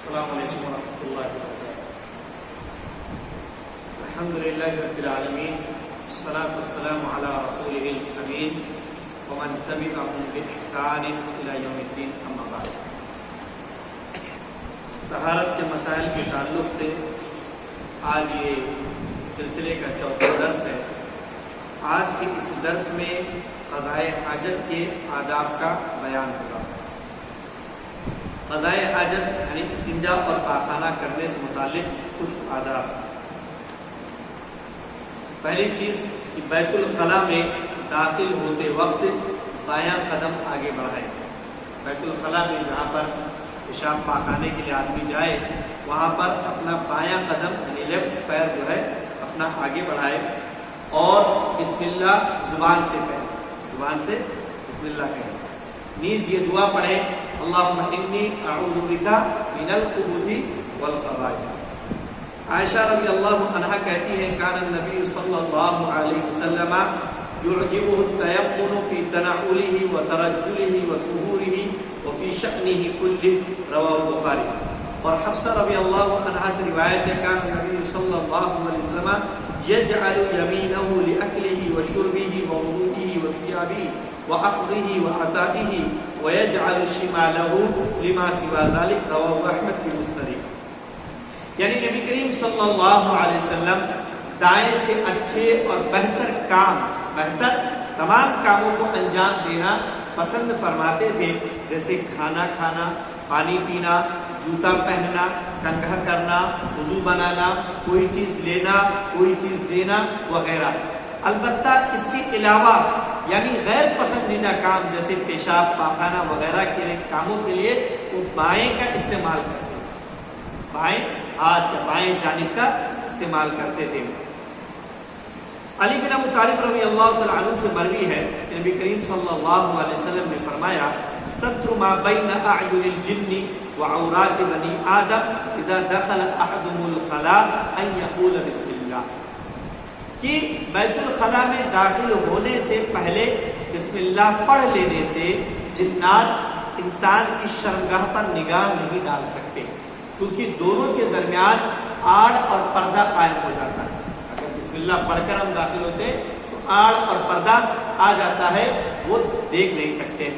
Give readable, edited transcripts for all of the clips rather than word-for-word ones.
السلام علیکم ورحمۃ اللہ وبرکاتہ۔ الحمد للہ رب العالمین، والصلاة والسلام علی رسولہ الامین ومن تبعهم بإحسان الی یوم الدین، اما بعد۔ طہارت کے مسائل کے تعلق سے آج یہ سلسلے کا چوتھا درس ہے۔ آج کے اس درس میں قضائے حاجت کے آداب کا بیان ہوگا۔ قضائے حاجت یعنی استنجا اور پاخانہ کرنے سے متعلق کچھ آداب۔ پہلی چیز کہ بیت الخلاء میں داخل ہوتے وقت بایاں قدم آگے بڑھائے۔ بیت الخلاء میں جہاں پر پیشاب پاخانے کے لیے آدمی جائے وہاں پر اپنا بایاں قدم یعنی لیفٹ پیر جو ہے اپنا آگے بڑھائے اور بسم اللہ زبان سے بسم اللہ کہیں۔ نیز یہ دعا پڑھیں، اللہم انی اعوذ بک من الخبث والخبائث۔ عائشہ رضی اللہ عنہا کہتی ہیں کان النبی صلی اللہ علیہ وسلم يعجبه التيقن في تنعله وترجله وطهوره وفي شأنه كله، رواه البخاری۔ اور حفصہ رضی اللہ عنہا سے روایت ہے کان النبی صلی اللہ علیہ وسلم يجعل يمينه لأكله وشربه ووضوئه وثيابه وأخذه وعطائه ويجعل شماله لما سوى ذلك، رواه احمد في مسند۔ یعنی نبی کریم صلی اللہ علیہ وسلم دائیں سے اچھے اور بہتر تمام کاموں کو انجام دینا پسند فرماتے تھے، جیسے کھانا کھانا، پانی پینا، جوتا پہننا، کنگھا کرنا، وضو بنانا، کوئی چیز لینا، کوئی چیز دینا وغیرہ۔ البتہ اس کے علاوہ یعنی غیر پسندیدہ کام جیسے پیشاب پاخانہ وغیرہ کے کاموں کے لیے وہ بائیں کا استعمال کرتے تھے، بائیں ہاتھ یا بائیں جانب کا استعمال کرتے تھے۔ علی بن ابی طالب رضی اللہ تعالی عنہ سے مروی ہے کہ نبی کریم صلی اللہ علیہ وسلم نے فرمایا ستر ما بین اعین الجن وعورات بنی آدم اذا دخل احدهم الخلاء ان یقول بسم اللہ، کہ بیت الخلاء میں داخل ہونے سے پہلے بسم اللہ پڑھ لینے سے جنات انسان کی شرمگاہ پر نگاہ نہیں ڈال سکتے، کیونکہ دونوں کے درمیان آڑ اور پردہ قائم ہو جاتا ہے۔ اگر بسم اللہ پڑھ کر ہم داخل ہوتے تو آڑ اور پردہ آ جاتا ہے، وہ دیکھ نہیں سکتے۔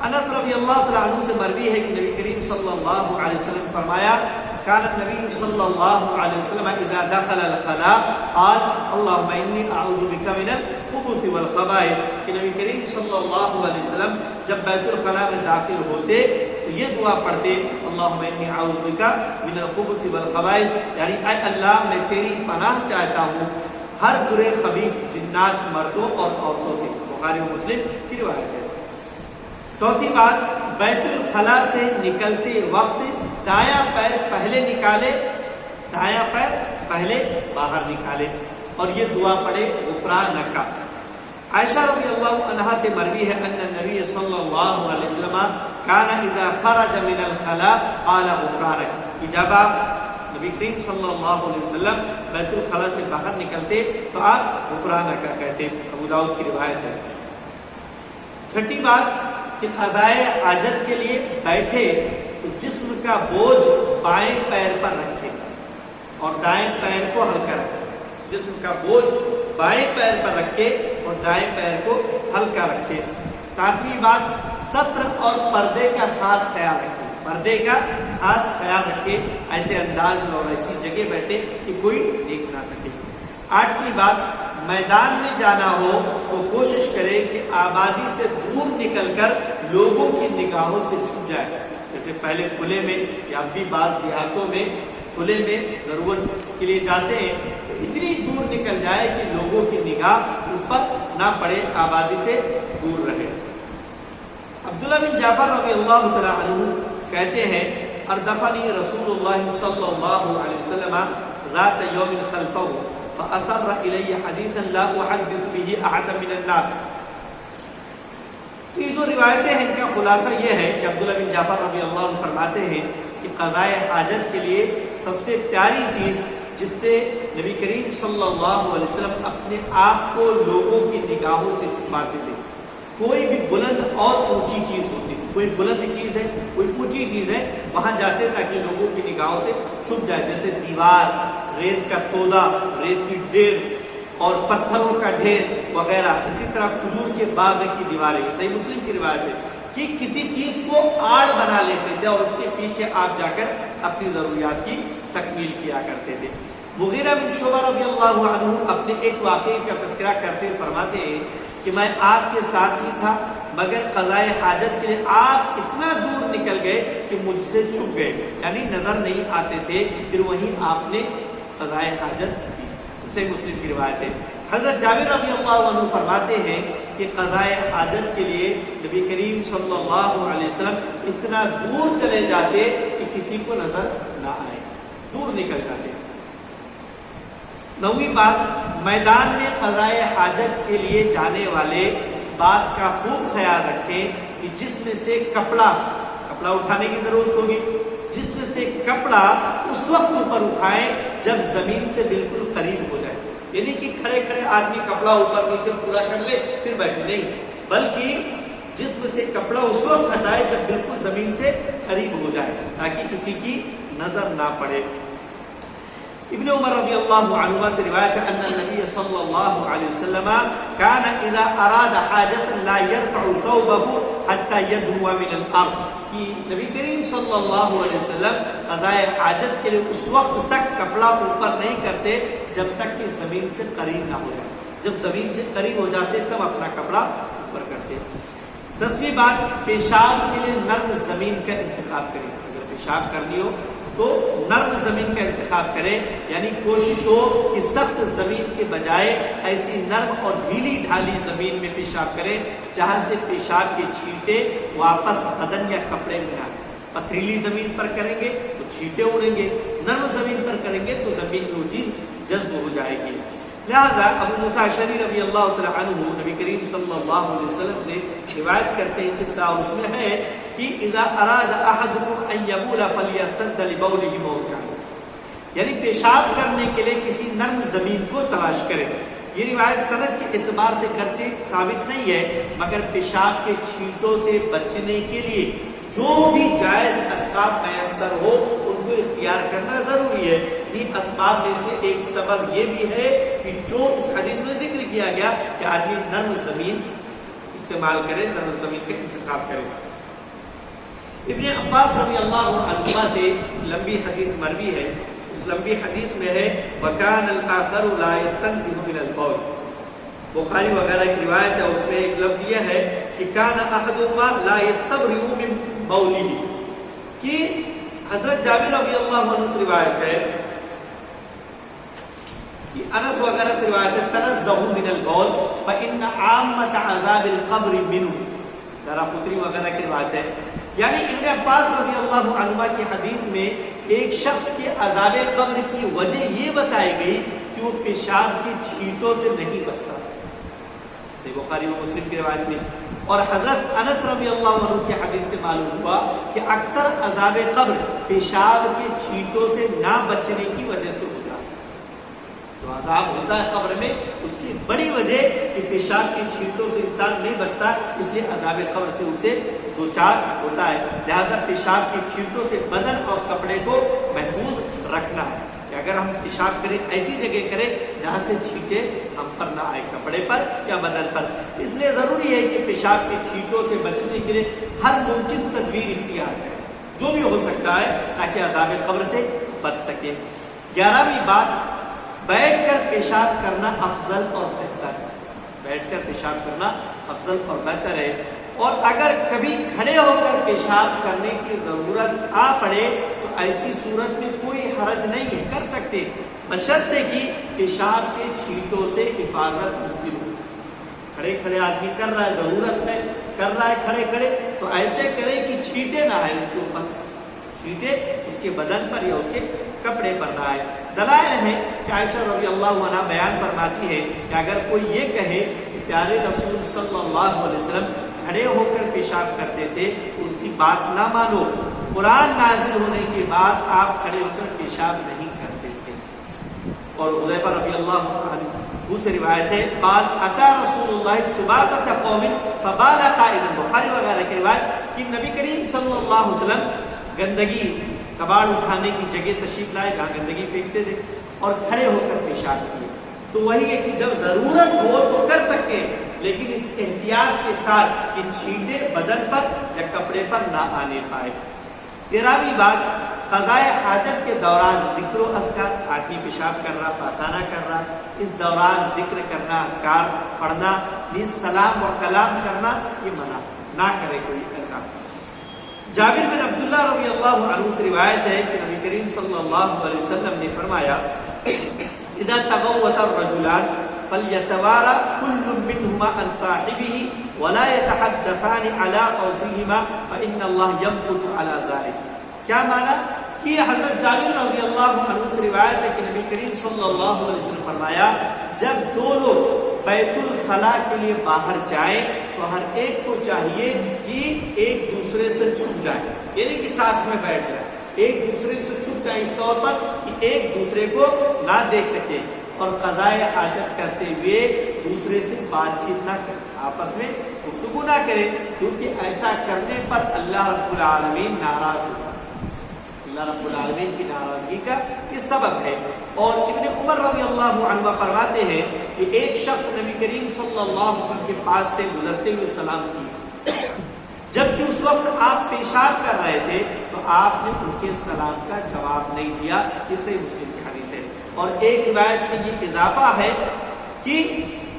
انس رضی اللہ تعالیٰ عنہ سے مروی ہے کہ نبی کریم صلی اللہ علیہ وسلم فرمایا کان النبی صلی اللہ علیہ وسلم اذا دخل الخلاء قال اللهم انی اعوذ بک من الخبث والخبائث، کہ نبی کریم صلی اللہ علیہ وسلم جب بیت الخلاء میں داخل ہوتے تو یہ دعا پڑھتے اللهم انی اعوذ بک من الخبث والخبائث، یعنی اے اللہ میں تیری پناہ چاہتا ہوں ہر برے خبیث جنات مردوں اور عورتوں سے۔ بخاری و مسلم کی روایت ہے۔ چوتھی بات، بیت الخلاء سے نکلتے وقت دایاں پیر پہلے نکالے، دایاں پیر پہلے باہر نکالے اور یہ دعا پڑھے غفرانک۔ عائشہ رضی اللہ عنہا سے مروی ہے ان النبی صلی اللہ علیہ وسلم کان اذا خرج من الخلاء قال غفرانک، کہ جب آپ نبی کریم صلی اللہ علیہ وسلم بیت الخلاء سے باہر نکلتے تو آپ غفرانک کہتے، ابو داؤد کی روایت ہے۔ چھٹی بات کہ قضائے حاجت کے لیے بیٹھے تو جسم کا بوجھ بائیں پیر پر رکھے اور دائیں پیر کو ہلکا رکھے۔ جسم کا بوجھ بائیں پیر پر رکھے اور دائیں پیر کو ہلکا رکھے۔ ساتویں بات، ستر اور پردے کا خاص خیال رکھے، پردے کا خاص خیال رکھے، ایسے انداز میں اور ایسی جگہ بیٹھے کہ کوئی دیکھ نہ سکے۔ آٹھویں بات، میدان میں جانا ہو تو کوشش کرے کہ آبادی سے دور نکل کر لوگوں کی نگاہوں سے چھپ جائے، جیسے پہلے کھلے میں یا بھی بعض دیہاتوں میں کھلے میں ضرورت کے لیے جاتے ہیں تو اتنی دور نکل جائے کہ لوگوں کی نگاہ اس پر نہ پڑے، آبادی سے دور رہے۔ عبداللہ بن جعفر رضی اللہ تعالیٰ عنہ کہتے ہیں اردفنی رسول اللہ صلی اللہ علیہ وسلم ذات یوم خلفہ فأصر إلي حديثا لا أحدث به أحدا من الناس۔ تو یہ جو روایتیں ہیں ان کا خلاصہ یہ ہے کہ عبداللہ بن جعفر رضی اللہ عنہ فرماتے ہیں کہ قضائے حاجت کے لیے سب سے پیاری چیز جس سے نبی کریم صلی اللہ علیہ وسلم اپنے آپ کو لوگوں کی نگاہوں سے چھپاتے تھے، کوئی بھی بلند اور اونچی چیز ہوتی تھی، کوئی بلند چیز ہے، کوئی اونچی چیز ہے، وہاں جاتے تاکہ لوگوں کی نگاہوں سے چھپ جائے، جیسے دیوار، ریت کا تودا، ریت کی ڈھیر اور پتھروں کا ڈھیر وغیرہ. اسی طرح کھجور کے باغ کی دیواریں. صحیح مسلم کی روایت ہے کہ کسی چیز کو آڑ بنا لیتے تھے اور اس کے پیچھے آپ جا کر اپنی ضروریات کی تکمیل کیا کرتے تھے. مغیرہ بن شعبہ رضی اللہ عنہ اپنے ایک واقعے کا تذکرہ کرتے فرماتے ہیں کہ میں آپ کے ساتھ ہی تھا مگر قضاء حاجت کے لیے آپ اتنا دور نکل گئے کہ مجھ سے چھپ گئے، یعنی نظر نہیں آتے تھے. پھر وہیں آپ نے قضاء حاجت کی. صحیح مسلم کی روایت ہے. حضرت جابر رضی اللہ عنہ فرماتے ہیں کہ قضاء حاجت کے لیے نبی کریم صلی اللہ علیہ وسلم اتنا دور چلے جاتے کہ کسی کو نظر نہ آئے، دور نکل جاتے. نویں بات، میدان میں قضاء حاجت کے لیے جانے والے اس بات کا خوب خیال رکھیں کہ جس میں سے کپڑا اٹھانے کی ضرورت ہوگی، جس میں سے کپڑا اس وقت اوپر اٹھائیں جب زمین سے بالکل قریب ہو جائے. یعنی کہ کھڑے کھڑے آدمی کپڑا اوپر نیچے پورا کر لے پھر بیٹھے نہیں، بلکہ جس میں سے کپڑا اس وقت ہٹائے جب بالکل زمین سے قریب ہو جائے تاکہ کسی کی نظر نہ پڑے. ابن عمر رضی اللہ عنہما سے روایت ہے ان النبی صلی اللہ علیہ وسلم كان اذا اراد حاجة لا يرفع ثوبه حتى يدنو من الارض. کہ نبی کریم صلی اللہ علیہ وسلم قضاء حاجت کے لیے اس وقت تک کپڑا اوپر نہیں کرتے جب تک کہ زمین سے قریب نہ ہو جائے. جب زمین سے قریب ہو جاتے تب اپنا کپڑا اوپر کرتے. 10ویں بات، پیشاب کے لیے نرم زمین کا انتخاب کریں. اگر پیشاب کرنی ہو تو نرم زمین کا انتخاب کریں، یعنی کوشش ہو کہ سخت زمین کے بجائے ایسی نرم اور ڈھیلی ڈھالی زمین میں پیشاب کریں جہاں سے پیشاب کے چھینٹے واپس بدن یا کپڑے میں آئیں. پتھریلی زمین پر کریں گے تو چھینٹے اڑیں گے، نرم زمین پر کریں گے تو زمین میں وہ چیز جذب ہو جائے گی. لہذا ابو موسیٰ اشعری رضی اللہ تعالی عنہ نبی کریم صلی اللہ علیہ وسلم سے روایت کرتے ہیں، قصہ اس میں ہے کہ اذا اراد احدكم ان يبول فليرتد لبوله موضعا، یعنی پیشاب کرنے کے لیے کسی نرم زمین کو تلاش کرے. یہ روایت سند کے اعتبار سے گرچہ ثابت نہیں ہے مگر پیشاب کے چھینٹوں سے بچنے کے لیے جو بھی جائز اسباب میسر ہو ان کو اختیار کرنا ضروری ہے. ان اسباب میں سے ایک سبب یہ بھی ہے کہ جو اس حدیث میں ذکر کیا گیا کہ آدمی نرم زمین استعمال کرے، نرم زمین کا انتخاب کرے. ابن عباس رضی اللہ عنہما سے لمبی حدیث مروی ہے. اس لمبی حدیث میں ہے وَكَانَ الْآخَرُ لَا يَسْتَنْزِهُ مِنَ الْبَوْلِ. بخاری وغیرہ کی روایت ہے، اس میں ایک لفظ یہ ہے کہ كَانَ أَحَدُهُمَا لَا يَسْتَبْرِئُ مِنْ بَوْلِهِ، کہ حضرت جابر رضی اللہ عنہ سے روایت ہے کہ انس وغیرہ سے روایت ہے تنزہوا من البول فإن عامة عذاب القبر منه. دارقطنی وغیرہ کی روایت ہے. یعنی ابن عباس رضی اللہ عنہ کی حدیث میں ایک شخص کے عذاب قبر کی وجہ یہ بتائی گئی کہ وہ پیشاب کی چھینٹوں سے نہیں بچتا. صحیح بخاری و مسلم کی روایت میں. اور حضرت انس رضی اللہ عنہ کی حدیث سے معلوم ہوا کہ اکثر عذاب قبر پیشاب کے چھینٹوں سے نہ بچنے کی وجہ سے ہوتا ہے. جو عذاب ہوتا ہے قبر میں اس کی بڑی وجہ کہ پیشاب کی چھینٹوں سے انسان نہیں بچتا، اس لیے عذاب قبر سے اسے دوچار ہوتا ہے. لہذا پیشاب کی چھینٹوں سے بدن اور کپڑے کو محفوظ رکھنا ہے کہ اگر ہم پیشاب کریں ایسی جگہ کریں جہاں سے چھینٹے ہم پر نہ آئے، کپڑے پر یا بدن پر. اس لیے ضروری ہے کہ پیشاب کی چھینٹوں سے بچنے کے لیے ہر ممکن تدبیر اختیار کریں جو بھی ہو سکتا ہے تاکہ عذاب قبر سے بچ سکے. 11ویں بات، بیٹھ کر پیشاب کرنا افضل اور بہتر ہے. بیٹھ کر پیشاب کرنا افضل اور بہتر ہے. اور اگر کبھی کھڑے ہو کر پیشاب کرنے کی ضرورت آ پڑے تو ایسی صورت میں کوئی حرج نہیں ہے، کر سکتے، بشرطے کہ پیشاب کے چھینٹوں سے حفاظت ممکن ہو. کھڑے کھڑے آدمی کر رہا ہے، ضرورت ہے کر رہا ہے کھڑے کھڑے، تو ایسے کرے کہ چھینٹے نہ آئے اس کے اوپر، چھینٹے اس کے بدن پر یا اس کے کپڑے پر نہ آئے. دلائل ہیں کہ عائشہ رضی اللہ عنہ بیان فرماتی ہے کہ اگر کوئی یہ کہے کہ پیارے رسول صلی اللہ علیہ وسلم کھڑے ہو کر پیشاب کرتے تھے تو اس کی بات نہ مانو. قرآن نازل ہونے کے بعد آپ کھڑے ہو کر پیشاب نہیں کرتے تھے. اور حذیفہ رضی اللہ عنہ دوسری روایت ہے قال اتا رسول اللہ سباطۃ قوم فبال قائما، بخاری وغیرہ کی روایت کہ نبی کریم صلی اللہ علیہ وسلم گندگی کباڑ اٹھانے کی جگہ تشریف لائے جہاں گندگی پھینکتے تھے اور کھڑے ہو کر پیشاب کیے. تو وہی ہے کہ جب ضرورت ہو تو کر سکتے ہیں، لیکن اس احتیاط کے ساتھ کہ چھینٹے بدن پر یا کپڑے پر نہ آنے پائے. 13ویں بات قضاء حاجت کے دوران ذکر و اذکار، آدمی پیشاب کر رہا، پاخانہ کر رہا، اس دوران ذکر کرنا، اذکار پڑھنا، سلام و کلام کرنا یہ منع نہ کرے کوئی ایسا. جابر بن عبداللہ رضی اللہ عنہ سے روایت ہے کہ نبی کریم صلی اللہ علیہ وسلم نے فرمایا اذا تغوط الرجلان فلیتوارى كل منهما عن صاحبه ولا يتحدثان على خوفهما فإن الله يمقت على ذلك. کیا معنی کہ حضرت جابر رضی اللہ عنہ سے روایت ہے کہ نبی کریم صلی اللہ علیہ وسلم فرمایا جب دو لوگ بیت الخلاء کے لیے باہر جائیں تو ہر ایک کو چاہیے کہ ایک دوسرے سے چھپ جائے، یعنی کہ ساتھ میں بیٹھ جائے، ایک دوسرے سے چھپ جائے اس طور پر کہ ایک دوسرے کو نہ دیکھ سکے، اور قضاء حاجت کرتے ہوئے دوسرے سے بات چیت نہ کرے، آپس میں گفتگو نہ کرے، کیونکہ ایسا کرنے پر اللہ رب العالمین ناراض ہوگا، اللہ رب العالمین کی ناراضگی کا یہ سبب ہے. اور ابن عمر رضی اللہ عنہ فرماتے ہیں کہ ایک شخص نبی کریم صلی اللہ علیہ وسلم کے پاس سے گزرتے ہوئے سلام کیا، جبکہ اس وقت آپ پیشاب کر رہے تھے تو آپ نے ان کے سلام کا جواب نہیں دیا. اس سے مسلم کی حدیث ہے. اور ایک روایت میں یہ اضافہ ہے کہ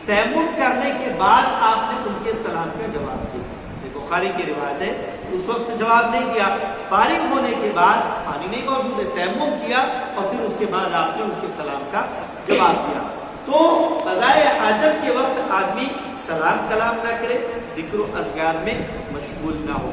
تیمم کرنے کے بعد آپ نے ان کے سلام کا جواب دیا. بخاری کی روایت ہے اس وقت جواب نہیں دیا، فارغ ہونے کے بعد پانی نہیں موجود ہے، تیمم کیا اور پھر اس کے بعد آپ نے ان کے سلام کا جواب دیا. تو قضاء حاجت کے وقت آدمی سلام کلام نہ کرے، ذکر و اذکار میں مشغول نہ ہو.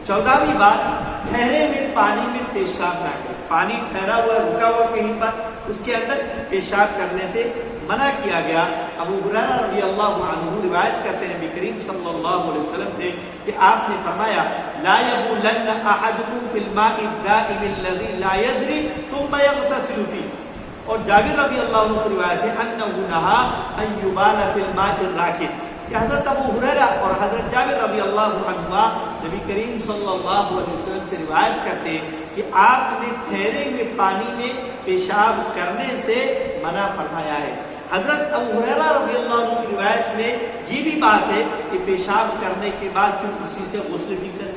14ویں بات ٹھہرے ہوئے پانی میں پیشاب نہ کرے. پانی ٹھہرا ہوا رکا ہوا کہیں پر اس کے اندر پیشاب کرنے سے منع کیا گیا. ابو ہریرہ رضی اللہ عنہ روایت کرتے ہیں نبی کریم صلی اللہ علیہ وسلم سے کہ آپ نے فرمایا لا يبولن احدكم في الماء الدائم الذي لا يجري ثم يغتسل فيه. اور جابر رضی اللہ عنہ سے روایت ہے انه نهى ان يبال في الماء الراكد کہ حضرت ابو ہریرہ اور حضرت جابر رضی اللہ عنہما نبی کریم صلی اللہ علیہ وسلم سے روایت کرتے ہیں کہ آپ نے ٹھہرے ہوئے پانی میں پیشاب کرنے سے منع فرمایا ہے. حضرت ابو ہریرہ رضی اللہ عنہ کی روایت میں یہ بھی بات ہے کہ پیشاب کرنے کے بعد پھر اسی سے غسل بھی کریں.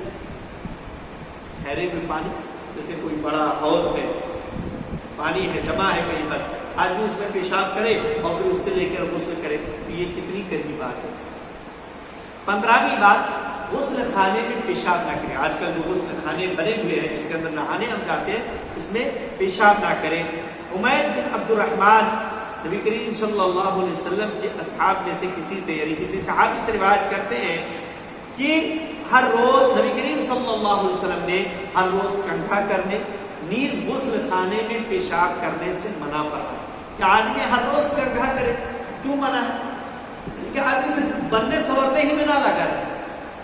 ٹھہرے ہوئے پانی جیسے کوئی بڑا حوض ہے، پانی ہے جمع ہے کہیں پر، آدمی اس میں پیشاب کرے اور پھر اس سے لے کر غسل کرے، یہ کتنی قریبی بات ہے. 15ویں بات غسل خانے میں پیشاب نہ کرے. آج کل جو غسل خانے بنے ہوئے ہیں جس کے اندر نہانے ہم جاتے ہیں اس میں پیشاب نہ کریں. حمید بن عبد الرحمن نبی کریم صلی اللہ علیہ وسلم کے اصحاب میں سے کسی سے یعنی کسی صحابی سے روایت کرتے ہیں کہ ہر روز نبی کریم صلی اللہ علیہ وسلم نے ہر روز کنگھا کرنے نیز غسل خانے میں پیشاب کرنے سے منع فرمایا. کہ آدمی ہر روز کنگھا کرے، کیوں منع ہے؟ اس لیے کہ آدمی سے بننے سورنے ہی میں نہ لگا رہے،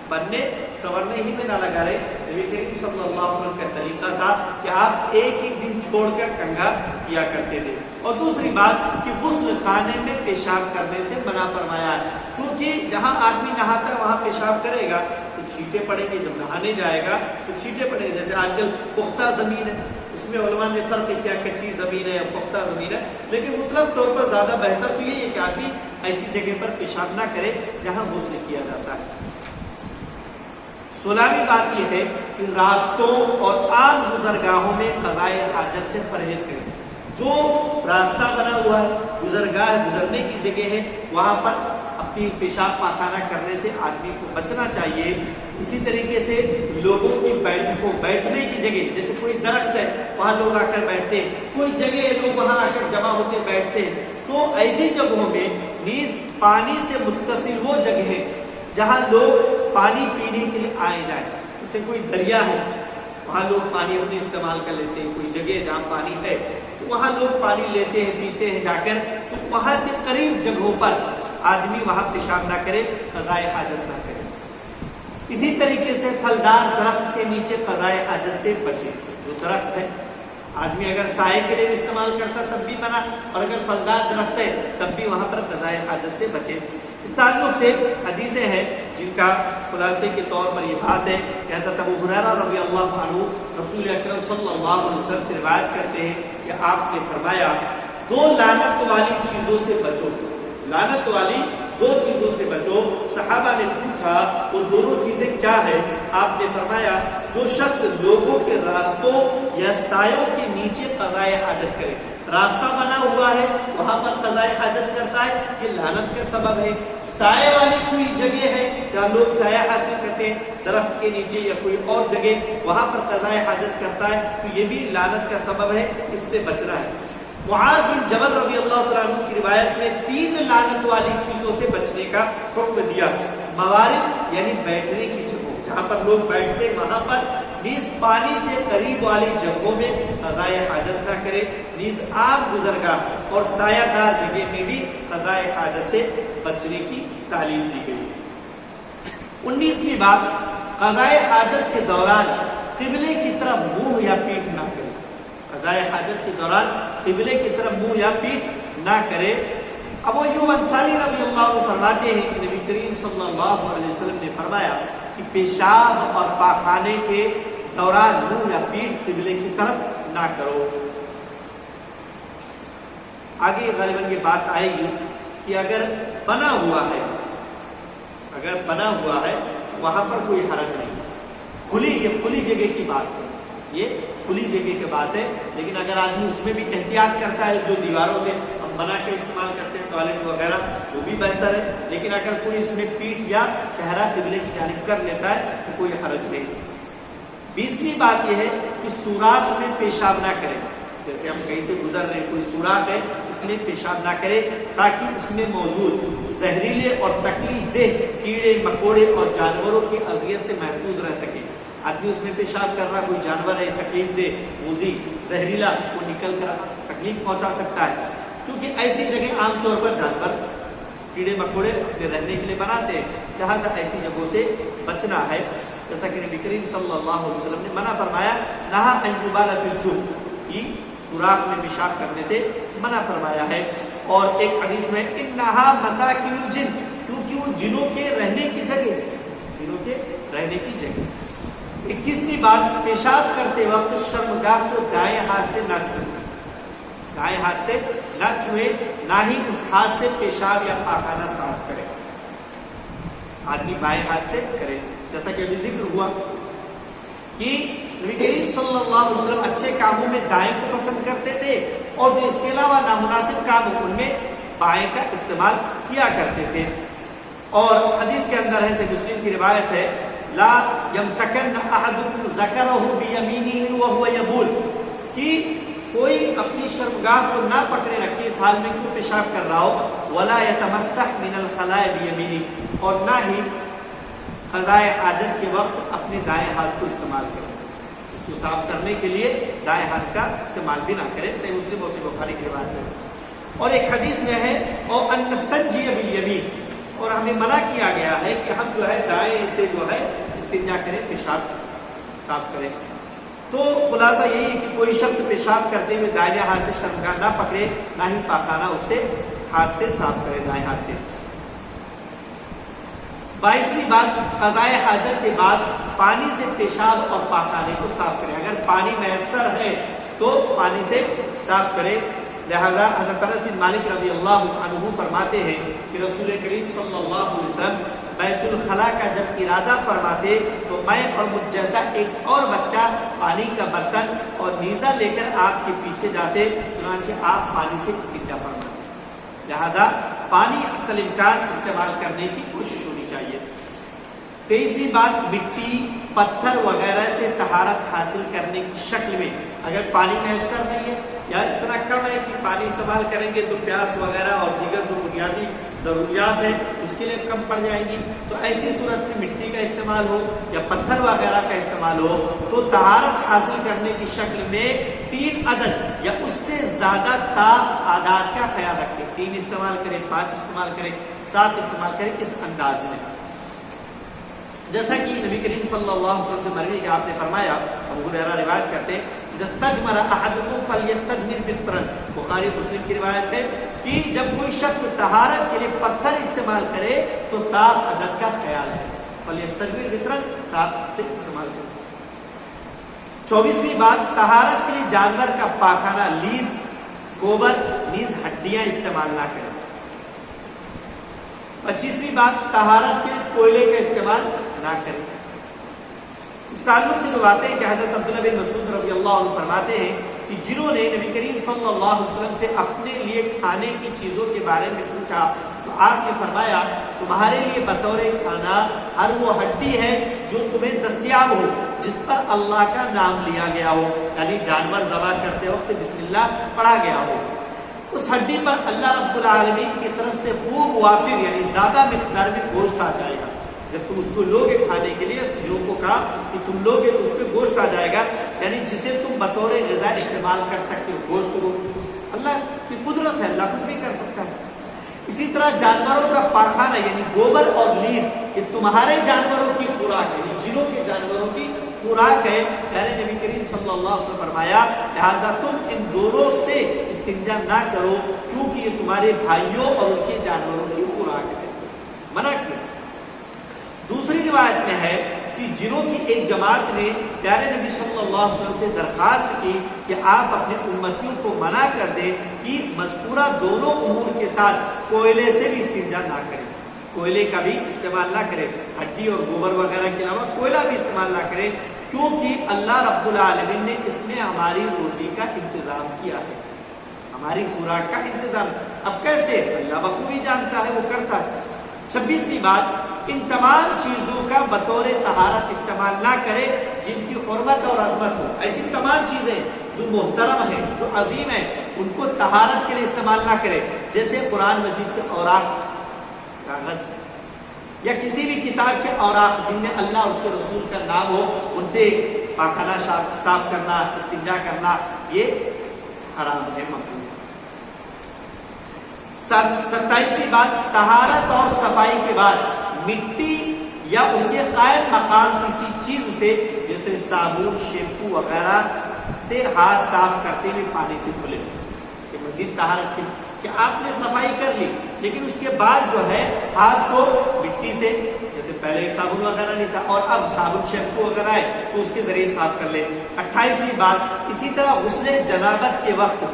بننے سورنے ہی میں نہ لگا رہے. نبی کریم صلی اللہ علیہ وسلم کا طریقہ تھا کہ آپ ایک ایک دن چھوڑ کر کنگھا کیا کرتے تھے. اور دوسری بات کہ غسل خانے میں پیشاب کرنے سے منع فرمایا ہے، کیونکہ جہاں آدمی نہاتا ہے وہاں پیشاب کرے گا تو چھینٹے پڑیں گے، جب نہانے جائے گا تو چھینٹے پڑیں گے. جیسے آج کل پختہ زمین ہے، اس میں علماء نے فرق کیا کچی زمین ہے یا پختہ زمین ہے، لیکن مطلق طور پر زیادہ بہتر تو یہ ہے کہ آدمی ایسی جگہ پر پیشاب نہ کرے جہاں غسل کیا جاتا ہے. 16ویں بات یہ ہے کہ راستوں اور عام گزرگاہوں میں قضاء حاجت سے پرہیز کریں. جو راستہ بنا ہوا ہے، گزرگاہ گزرنے کی جگہ ہے، وہاں پر اپنی پیشاب پاخانہ کرنے سے آدمی کو بچنا چاہیے. اسی طریقے سے لوگوں کی بیٹھنے کی جگہ، جیسے کوئی درخت ہے وہاں لوگ آ کر بیٹھتے ہیں، کوئی جگہ ہے لوگ وہاں آ کر جمع ہوتے بیٹھتے ہیں، تو ایسی جگہوں میں نیز پانی سے متصل وہ جگہ ہے جہاں لوگ پانی پینے کے لیے آئے جائیں. جیسے کوئی دریا ہے وہاں لوگ پانی اپنے استعمال کر لیتے ہیں، کوئی جگہ جہاں پانی ہے تو وہاں لوگ پانی لیتے ہیں پیتے ہیں جا کر، تو وہاں سے قریب جگہوں پر آدمی وہاں پیشاب نہ کرے، قضاء حاجت نہ کرے. اسی طریقے سے پھلدار درخت کے نیچے قضاء حاجت سے بچے. جو درخت ہے آدمی اگر سائے کے لیے استعمال کرتا تب بھی منع، اور اگر پھلدار درخت ہے تب بھی وہاں پر قضاء حاجت سے بچے۔ اس تعلق سے حدیثیں ہیں جن کا خلاصے کے طور پر یہ بات ہے کہ حضرت ابو ہریرہ رضی اللہ عنہ رسول اکرم صلی اللہ علیہ وسلم سے روایت کرتے ہیں کہ آپ نے فرمایا 2 لعنت والی چیزوں سے بچو، لعنت والی 2 چیزوں سے بچو۔ صحابہ نے پوچھا وہ دونوں چیزیں کیا ہے؟ آپ نے فرمایا جو شخص لوگوں کے راستوں یا سایوں کے نیچے قضاء حاجت کرے، راستہ بنا ہوا ہے وہاں پر قضاء حاجت کرتا ہے، یہ لعنت کا سبب ہے۔ سائے والی کوئی جگہ ہے جہاں لوگ سایہ حاصل کرتے ہیں درخت کے نیچے یا کوئی اور جگہ، وہاں پر قضاء حاجت کرتا ہے تو یہ بھی لعنت کا سبب ہے، اس سے بچنا ہے۔ معاذ بن جبل رضی اللہ تعالیٰ عنہ کی روایت میں 3 لعنت والی چیزوں سے بچنے کا حکم دیا۔ موارد یعنی بیٹھنے کی جگہوں، جہاں پر لوگ بیٹھتے وہاں پر نیز پانی سے قریب والی جگہوں میں قضاء حاجت نہ کرے، نیز عام گزرگاہ اور سایہ دار جگہ میں بھی قضاء حاجت سے بچنے کی تعلیم دی گئی۔ 19ویں بات، قضاء حاجت کے دوران قبلے کی طرف منہ یا پیٹھ نہ کرے، قضاء حاجت کے دوران قبلے کی طرف منہ یا پیٹھ نہ کرے۔ ابو ایوب انصاری رضی اللہ عنہ فرماتے ہیں کہ نبی کریم صلی اللہ علیہ وسلم نے فرمایا کہ پیشاب اور پاخانے کے دوران منہ یا پیٹھ قبلے کی طرف نہ کرو۔ آگے غالباً یہ بات آئے گی کہ اگر بنا ہوا ہے، اگر بنا ہوا ہے وہاں پر کوئی حرج نہیں، یہ کھلی جگہ کی بات ہے، یہ کھلی جگہ کی بات ہے، لیکن اگر آدمی اس میں بھی احتیاط کرتا ہے، جو دیواروں سے ہم بنا کے استعمال کرتے ہیں ٹوائلٹ وغیرہ، وہ بھی بہتر ہے، لیکن اگر کوئی اس میں پیٹھ یا چہرہ قبلے کی جانب کر لیتا ہے تو کوئی حرج نہیں۔ 20ویں بات یہ ہے کہ سوراخ میں پیشاب نہ کرے، جیسے ہم کہیں سے گزر رہے ہیں کوئی سوراخ ہے اس میں پیشاب نہ کرے تاکہ اس میں موجود زہریلے اور تکلیف دہ کیڑے مکوڑے اور جانوروں کی اذیت سے محفوظ رہ سکے۔ آدمی اس میں پیشاب کر رہا، کوئی جانور ہے تکلیف دہ موذی زہریلا، وہ نکل کر تکلیف پہنچا سکتا ہے، کیونکہ ایسی جگہ عام طور پر جانور کیڑے مکوڑے اپنے رہنے کے لیے بناتے ہیں، لہٰذا ایسی جگہوں سے بچنا ہے۔ جیسا کہ نبی کریم صلی اللہ علیہ وسلم نے منع فرمایا، نہا ان یبال فی الجب، یہ سوراخ میں پیشاب کرنے سے منع فرمایا ہے۔ اور ایک حدیث میں انہا مساکن الجن، کیونکہ وہ جنوں کے رہنے کی جگہ، جنوں کے رہنے کی جگہ۔ 21ویں بات، پیشاب کرتے وقت شرمگاہ کو دائیں ہاتھ سے نہ چھوئے، دائیں ہاتھ سے نہ چھوئے، نہ ہی اس ہاتھ سے پیشاب یا پاخانہ صاف کرے، آدمی بائیں ہاتھ سے کرے۔ جیسا کہ ابھی ذکر ہوا کہ نبی کریم صلی اللہ علیہ وسلم اچھے کاموں میں دائیں کو پسند کرتے تھے، اور جو اس کے علاوہ نامناسب کام ہو ان میں بائیں کا استعمال کیا کرتے تھے۔ اور حدیث کے اندر ہے، صحیح مسلم کی روایت ہے، لا یمسکن احدکم ذکرہ بیمینہ وہو یبول، کہ کوئی اپنی شرمگاہ کو نہ پکڑے رکھے اس حال میں کیوں پیشاب کر رہا ہو، ولا یتمسح من الخلاء بیمینہ، اور نہ ہی قضاء حاجت کے وقت اپنے دائیں ہاتھ کو استعمال کرے، اس کو صاف کرنے کے لیے دائیں ہاتھ کا استعمال بھی نہ کرے۔ صحیح مسلم اور صحیح بخاری کی روایت ہے۔ اور ایک حدیث میں ہے اور ان نستنجی بالیمین، اور ہمیں منع کیا گیا ہے کہ ہم جو ہے دائیں سے جو ہے استنجا کریں، پیشاب صاف کریں۔ تو خلاصہ یہی ہے کہ کوئی شخص پیشاب کرتے ہوئے دائیں ہاتھ سے شرمگاہ نہ پکڑے، نہ ہی پاخانہ اس سے ہاتھ سے صاف کرے، دائیں ہاتھ سے۔ 22ویں بات، قضاء حاجت کے بعد پانی سے پیشاب اور پاخانے کو صاف کرے، اگر پانی میسر ہے تو پانی سے صاف کرے۔ لہذا حضرت انس بن مالک رضی اللہ عنہ فرماتے ہیں کہ رسول کریم صلی اللہ علیہ وسلم بیت الخلاء کا جب ارادہ فرماتے تو میں اور مجھ جیسا ایک اور بچہ پانی کا برتن اور نیزہ لے کر آپ کے پیچھے جاتے، چنانچہ آپ پانی سے استنجا فرماتے۔ لہذا پانی حتی الامکان استعمال کرنے کی کوشش ہونی چاہیے۔ 23ویں بات، مٹی پتھر وغیرہ سے طہارت حاصل کرنے کی شکل میں، اگر پانی میسر نہیں ہے یا اتنا کم ہے کہ پانی استعمال کریں گے تو پیاس وغیرہ اور دیگر جو بنیادی ضروریات ہیں اس کے لیے کم پڑ جائیں گی، تو ایسی صورت میں مٹی کا استعمال ہو یا پتھر وغیرہ کا استعمال ہو تو طہارت حاصل کرنے کی شکل میں 3 عدد یا اس سے زیادہ تعداد کا خیال رکھیں، 3 استعمال کریں، 5 استعمال کریں، 7 استعمال کریں، اس انداز میں۔ جیسا کہ نبی کریم صلی اللہ علیہ وسلم کے مروی کہ آپ نے فرمایا، ابو ہریرہ روایت کرتے ہیں، استجمر احدکم فلیستجمر بطرا، بخاری مسلم کی روایت ہے کہ جب کوئی شخص طہارت کے لیے پتھر استعمال کرے تو تاق عدد کا خیال ہے، فلیستجمر بطرا، تاق سے استعمال کرے۔ 24ویں بات، طہارت کے لیے جانور کا پاخانہ، لیز، گوبر، نیز ہڈیاں استعمال نہ کریں۔ 25ویں بات، طہارت کے لیے کوئلے کا استعمال نہ کریں۔ اس تعلق سے جو باتیں کہ حضرت عبداللہ بن مسعود رضی اللہ عنہ فرماتے ہیں کہ جنہوں نے نبی کریم صلی اللہ علیہ وسلم سے اپنے لیے کھانے کی چیزوں کے بارے میں پوچھا تو آپ نے فرمایا تمہارے لیے بطور کھانا ہر وہ ہڈی ہے جو تمہیں دستیاب ہو جس پر اللہ کا نام لیا گیا ہو، یعنی جانور ذبح کرتے وقت بسم اللہ پڑھا گیا ہو، اس ہڈی پر اللہ رب العالمین کی طرف سے خوب وافر یعنی زیادہ مقدار میں گوشت آ جائے گا۔ جب تم اس کو لوگے کھانے کے لیے، چیزوں کو کہا کہ تم لوگے تو اس پہ گوشت آ جائے گا، یعنی جسے تم بطور غذا استعمال کر سکتے ہو۔ گوشت کو اللہ کی قدرت ہے، اللہ کچھ بھی کر سکتا ہے۔ اسی طرح جانوروں کا پاخانہ یعنی گوبر اور لیز یہ تمہارے جانوروں کی خوراک ہے، جنوں کے جانوروں کی خوراک ہے، یعنی نبی کریم صلی اللہ علیہ وسلم فرمایا لہذا تم ان دونوں سے استنجا نہ کرو کیونکہ یہ تمہارے بھائیوں اور ان کے جانوروں کی خوراک ہے، منع کیا۔ دوسری روایت میں ہے کہ جنوں کی ایک جماعت نے پیارے نبی صلی اللہ علیہ وسلم سے درخواست کی کہ آپ اپنے امتیوں کو منع کر دیں کہ مذکورہ دونوں امور کے ساتھ کوئلے سے بھی استنجا نہ کریں، کوئلے کا بھی استعمال نہ کریں، ہڈی اور گوبر وغیرہ کے علاوہ کوئلہ بھی استعمال نہ کریں، کیونکہ اللہ رب العالمین نے اس میں ہماری روزی کا انتظام کیا ہے، ہماری خوراک کا انتظام۔ اب کیسے؟ اللہ بخوبی جانتا ہے، وہ کرتا ہے۔ 26ویں بات، ان تمام چیزوں کا بطور طہارت استعمال نہ کرے جن کی حرمت اور عظمت ہو، ایسی تمام چیزیں جو محترم ہیں، جو عظیم ہیں، ان کو طہارت کے لیے استعمال نہ کرے، جیسے قرآن مجید کے اوراق، کاغذ یا کسی بھی کتاب کے اوراق جن میں اللہ اور اس کے رسول کا نام ہو، ان سے پاخانہ صاف کرنا، استنجا کرنا، یہ حرام ہے، ممنوع ہے۔ 27ویں بات، طہارت اور صفائی کے بعد مٹی یا اس کے قائم مقام کسی چیز سے جیسے صابن، شیمپو وغیرہ سے ہاتھ صاف کرتے ہوئے پانی سے دھلے، کہ مزید طہارت کی کہ آپ نے صفائی کر لی لیکن اس کے بعد جو ہے ہاتھ کو مٹی سے، جیسے پہلے صابن وغیرہ نہیں تھا اور اب صابن شیمپو وغیرہ ہے تو اس کے ذریعے صاف کر لیں۔ 28ویں بات، اسی طرح غسل جنابت کے وقت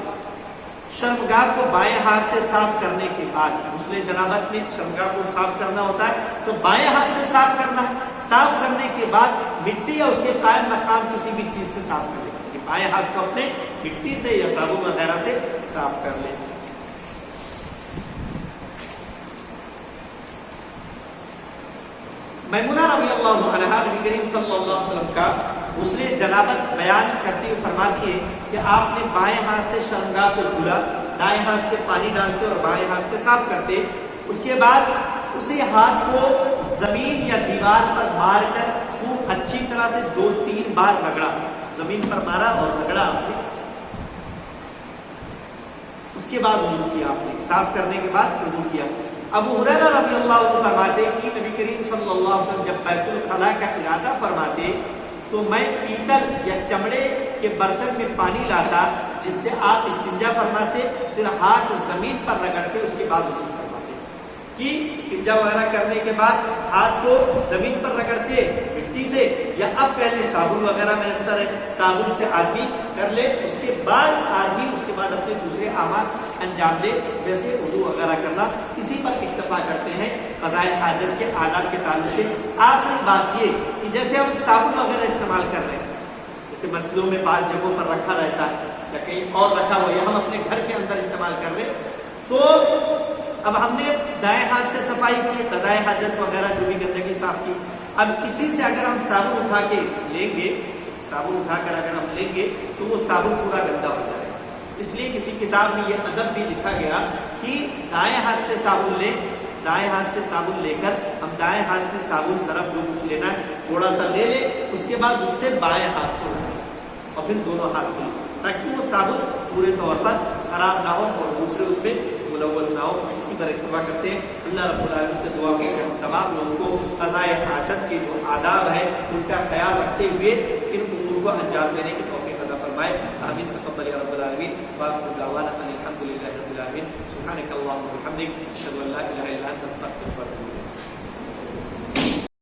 شرمگاہ کو بائیں ہاتھ سے صاف کرنے کے بعد، غسل جنابت میں شرمگاہ کو صاف کرنا ہوتا ہے تو بائیں ہاتھ سے صاف کرنا ہے، صاف کرنے کے بعد مٹی یا اس کے قائم مقام کسی بھی چیز سے صاف کر لیں، کہ بائیں ہاتھ کو اپنے مٹی سے یا صابن وغیرہ سے صاف کر لیں۔ میمونہ رضی اللہ عنہا نبی کریم صلی اللہ علیہ وسلم کا غسل جنابت بیان کرتے ہوئے فرماتی ہے کہ آپ نے بائیں ہاتھ سے شرمگاہ کو دھلا، دائیں ہاتھ سے پانی ڈالتے اور بائیں ہاتھ سے صاف کرتے، اس کے بعد اسی ہاتھ کو زمین یا دیوار پر مار کر خوب اچھی طرح سے 2-3 بار رگڑا، زمین پر مارا اور رگڑا آپ نے، اس کے بعد وضو کیا، آپ نے صاف کرنے کے بعد وضو کیا۔ ابو ہریرہ رضی اللہ عنہ فرماتے کہ نبی کریم صلی اللہ علیہ وسلم جب بیت الخلاء کا ارادہ فرماتے تو میں پیتل یا چمڑے کے برتن میں پانی لاتا جس سے آپ استنجا فرماتے، پھر ہاتھ زمین پر رگڑتے، اس کے بعد وضو فرماتے، کہ استنجا وغیرہ کرنے کے بعد ہاتھ کو زمین پر رگڑتے مٹی سے، یا اب پہلے صابن وغیرہ میسر ہے، صابن سے آدمی کر لے، اس کے بعد آدمی اس کے بعد اپنے دوسرے اعمال انجام دے، جیسے وضو وغیرہ کرنا۔ اسی پر اکتفا کرتے ہیں قضاء حاجت کے آداب کے تعلق سے۔ آخری بات یہ کہ جیسے ہم صابن وغیرہ استعمال کر رہے ہیں، جیسے مسجدوں میں بعض جگہوں پر رکھا رہتا ہے یا کہیں اور رکھا ہوا ہے، ہم اپنے گھر کے اندر استعمال کر رہے ہیں، تو اب ہم نے دائیں ہاتھ سے صفائی کی، قضاء حاجت وغیرہ جو بھی گندگی صاف کی، اب اسی سے اگر ہم صابن اٹھا کے لیں گے، صابن اٹھا کر اگر ہم لیں گے تو وہ صابن پورا گندا ہو جائے گا۔ اس لیے کسی کتاب میں یہ ادب بھی لکھا گیا کہ دائیں ہاتھ سے صابن لیں، دائیں ہاتھ سے صابن لے کر ہم دائیں ہاتھ میں صابن سرف جو کچھ لینا ہے تھوڑا سا لے لیں، اس کے بعد اس سے بائیں ہاتھ کو لیں اور پھر دونوں ہاتھ کو لیں، تاکہ وہ صابن پورے طور پر خراب نہ ہو اور دوسرے اس میں ملوث نہ ہو۔ اسی پر اتباع کرتے ہیں۔ اللہ رب العالمین سے دعا کرتے ہیں تمام لوگوں کو قضاء حاجت کے جو آداب ہے ان کا خیال رکھتے ہوئے ان امور کو انجام دینے کی توفیق عطا فرمائے۔ فرمائے. آمین. تقبل یا رب العالمین. وآخر دعوانا ان الحمد للہ رب العالمین. سبحانک اللہم وبحمدک اشہد ان لا الہ الا انت استغفرک واتوب الیک.